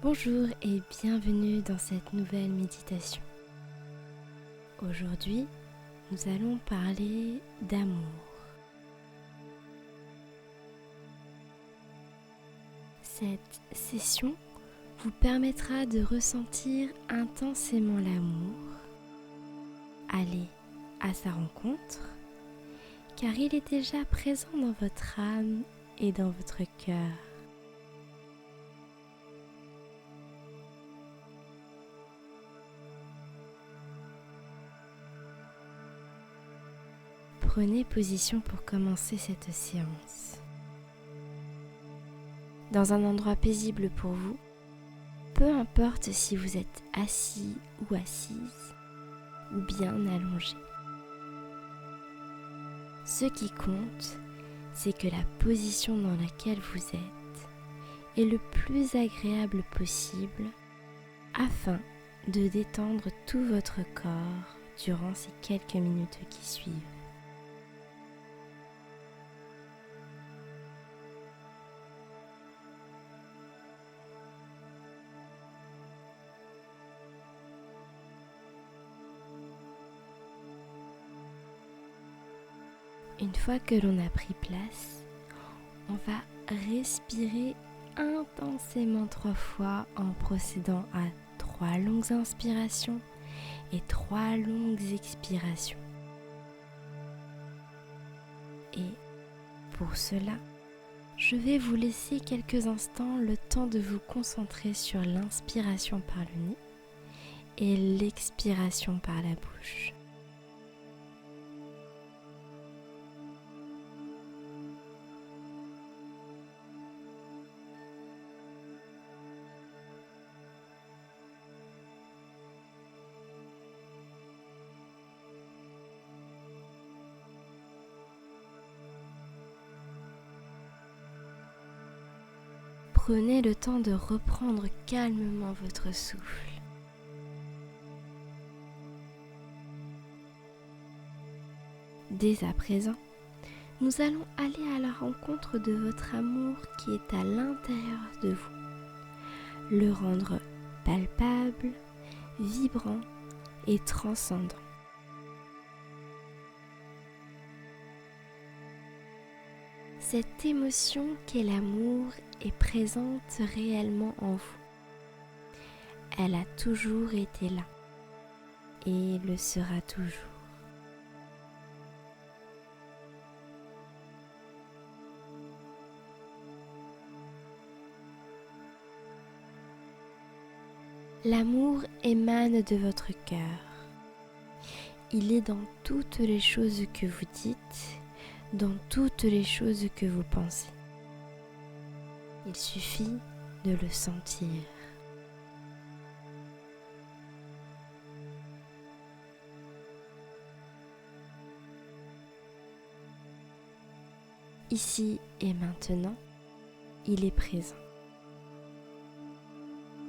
Bonjour et bienvenue dans cette nouvelle méditation. Aujourd'hui, nous allons parler d'amour. Cette session vous permettra de ressentir intensément l'amour, aller à sa rencontre, car il est déjà présent dans votre âme et dans votre cœur. Prenez position pour commencer cette séance. Dans un endroit paisible pour vous, peu importe si vous êtes assis ou assise ou bien allongé. Ce qui compte, c'est que la position dans laquelle vous êtes est le plus agréable possible afin de détendre tout votre corps durant ces quelques minutes qui suivent. Une fois que l'on a pris place, on va respirer intensément 3 fois en procédant à 3 longues inspirations et 3 longues expirations. Et pour cela, je vais vous laisser quelques instants le temps de vous concentrer sur l'inspiration par le nez et l'expiration par la bouche. Prenez le temps de reprendre calmement votre souffle. Dès à présent, nous allons aller à la rencontre de votre amour qui est à l'intérieur de vous, le rendre palpable, vibrant et transcendant. Cette émotion qu'est l'amour est présente réellement en vous. Elle a toujours été là et le sera toujours. L'amour émane de votre cœur. Il est dans toutes les choses que vous dites, dans toutes les choses que vous pensez. Il suffit de le sentir. Ici et maintenant, il est présent.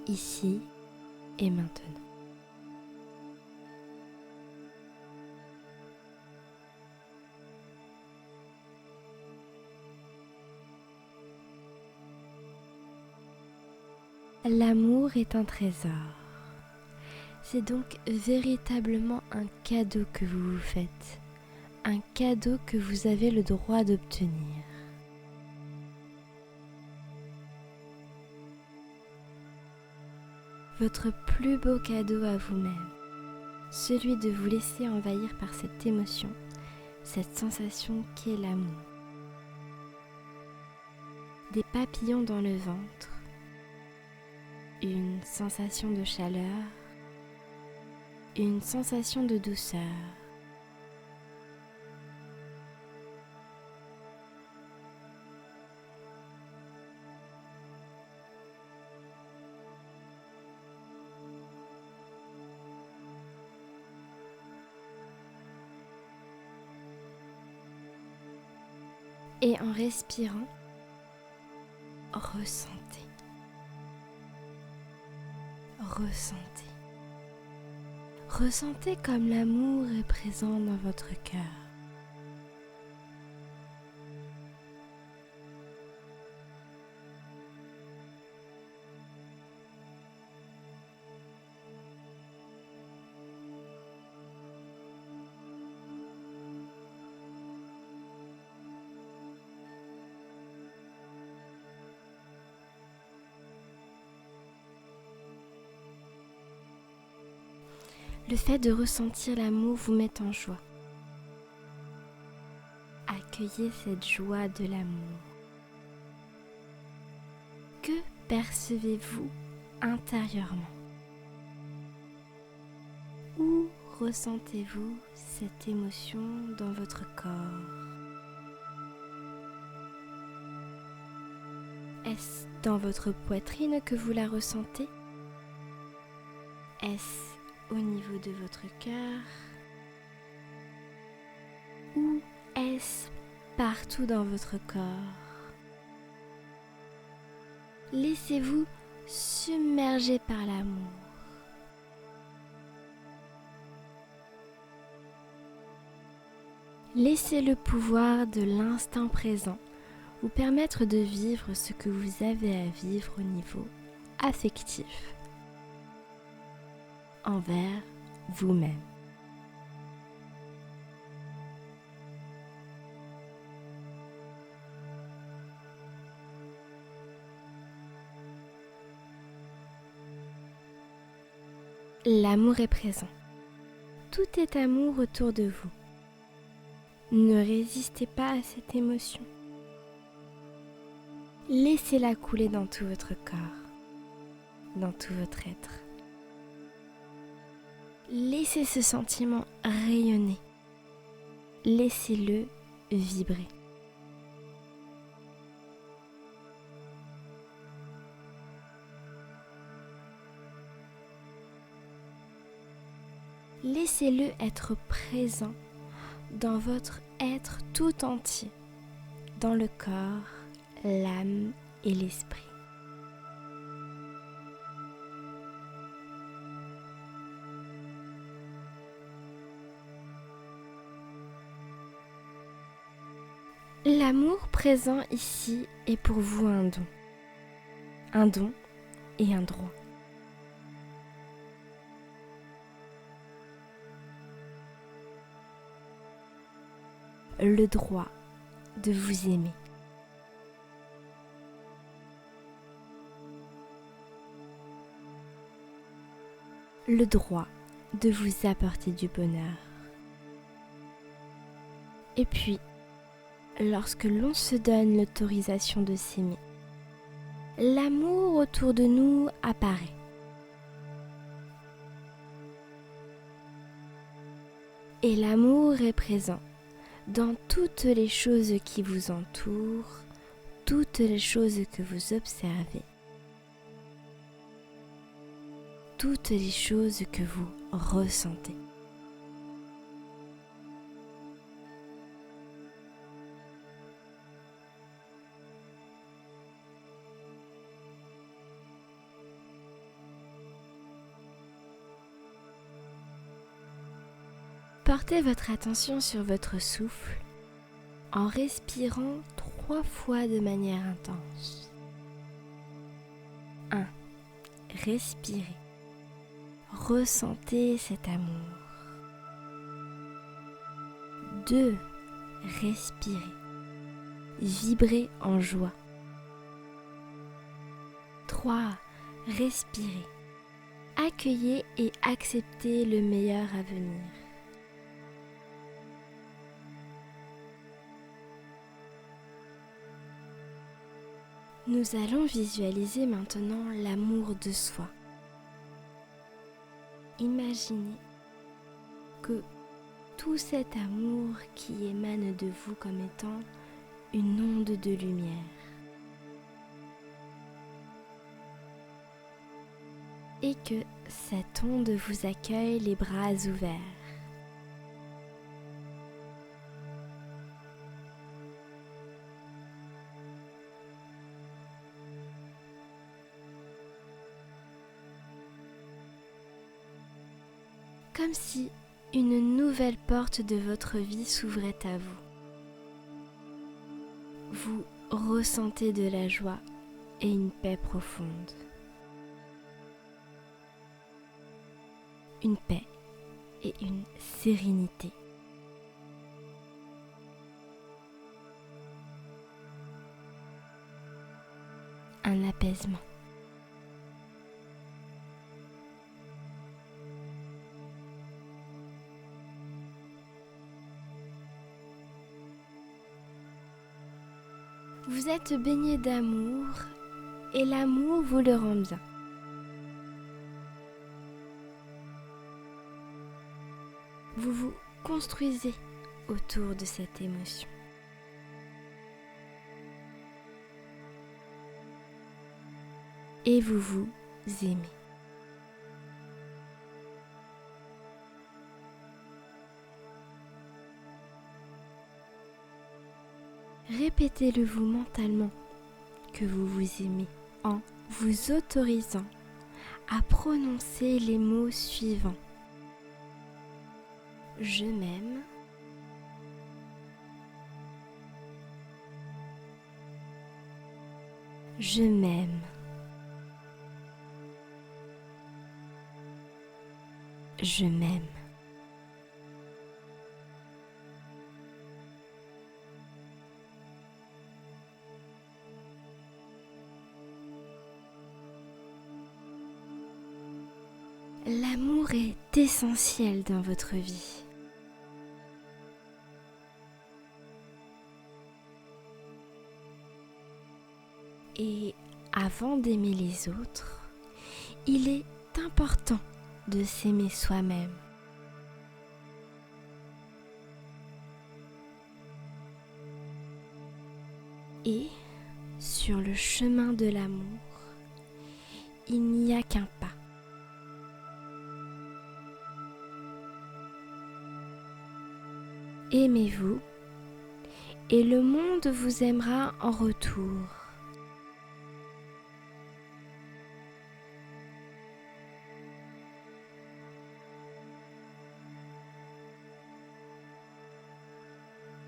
Ici et maintenant. L'amour est un trésor. C'est donc véritablement un cadeau que vous vous faites, un cadeau que vous avez le droit d'obtenir. Votre plus beau cadeau à vous-même, celui de vous laisser envahir par cette émotion, cette sensation qu'est l'amour. Des papillons dans le ventre, une sensation de chaleur, une sensation de douceur. Et en respirant, ressentez. Ressentez. Ressentez comme l'amour est présent dans votre cœur. Le fait de ressentir l'amour vous met en joie. Accueillez cette joie de l'amour. Que percevez-vous intérieurement? Où ressentez-vous cette émotion dans votre corps? Est-ce dans votre poitrine que vous la ressentez? Est-ce au niveau de votre cœur? Ou est-ce partout dans votre corps? Laissez-vous submerger par l'amour. Laissez le pouvoir de l'instant présent vous permettre de vivre ce que vous avez à vivre au niveau affectif envers vous-même. L'amour est présent. Tout est amour autour de vous. Ne résistez pas à cette émotion. Laissez-la couler dans tout votre corps, dans tout votre être. Laissez ce sentiment rayonner. Laissez-le vibrer. Laissez-le être présent dans votre être tout entier, dans le corps, l'âme et l'esprit. L'amour présent ici est pour vous un don et un droit. Le droit de vous aimer. Le droit de vous apporter du bonheur. Et puis, lorsque l'on se donne l'autorisation de s'aimer, l'amour autour de nous apparaît. Et l'amour est présent dans toutes les choses qui vous entourent, toutes les choses que vous observez, toutes les choses que vous ressentez. Portez votre attention sur votre souffle en respirant 3 fois de manière intense. 1. Respirez. Ressentez cet amour. 2. Respirez. Vibrez en joie. 3. Respirez. Accueillez et acceptez le meilleur à venir. Nous allons visualiser maintenant l'amour de soi. Imaginez que tout cet amour qui émane de vous comme étant une onde de lumière. Et que cette onde vous accueille les bras ouverts. Comme si une nouvelle porte de votre vie s'ouvrait à vous. Vous ressentez de la joie et une paix profonde. Une paix et une sérénité. Un apaisement. Vous êtes baigné d'amour et l'amour vous le rend bien. Vous vous construisez autour de cette émotion. Et vous vous aimez. Répétez-le vous mentalement que vous vous aimez en vous autorisant à prononcer les mots suivants. Je m'aime. Je m'aime. Je m'aime. L'amour est essentiel dans votre vie. Et avant d'aimer les autres, il est important de s'aimer soi-même. Et sur le chemin de l'amour, il n'y a qu'un pas. Aimez-vous et le monde vous aimera en retour.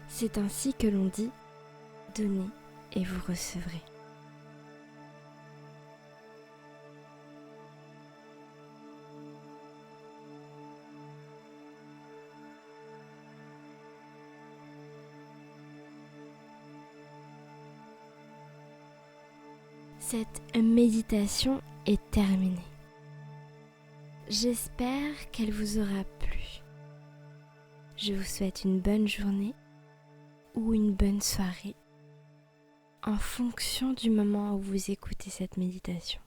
C'est ainsi que l'on dit « Donnez et vous recevrez ». Cette méditation est terminée. J'espère qu'elle vous aura plu. Je vous souhaite une bonne journée ou une bonne soirée en fonction du moment où vous écoutez cette méditation.